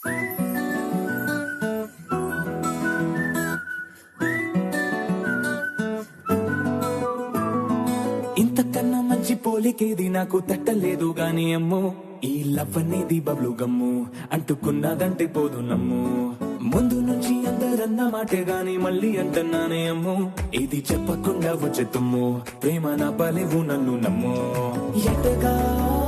ఇంతకన్నా మంచి పోలికేది నాకు తట్టలేదు గాని అమ్మో, ఈ లవ్ అనేది బబ్లు గమ్ము, అంటుకున్నదంటే పోదు నమ్ము. ముందు నుంచి అందరన్న మాటే గాని మళ్ళీ అంటున్నానే అమ్ము, ఇది చెప్పకుండా వచ్చే తుమ్ము, ప్రేమ నా పలేవు నన్ను నమ్ము. ఎటగా